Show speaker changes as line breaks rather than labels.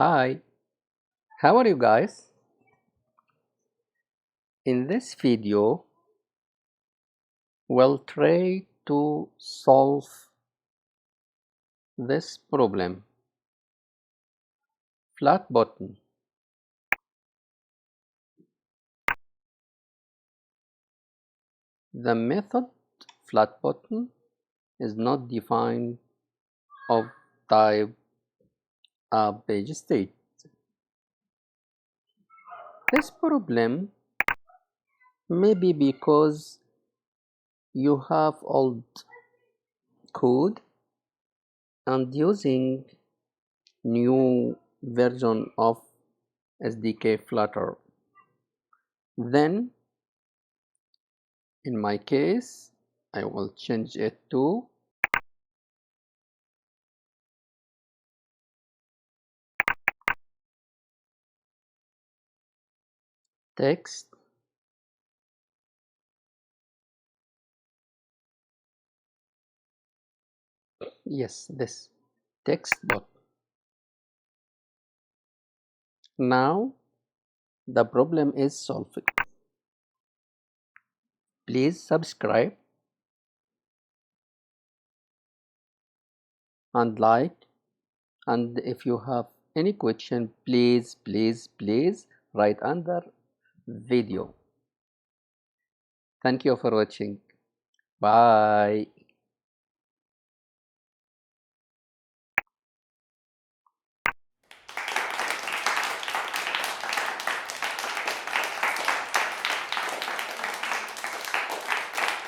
Hi, how are you guys? In this video, we'll try to solve this problem. Flat button. The method flat button is not defined of type page state. This problem may be because you have old code and using new version of SDK Flutter. Then in my case, I will change it to text. Yes, this text box. Now the problem is solved. Please subscribe and like, and if you have any question, please write under video. Thank you for watching. Bye.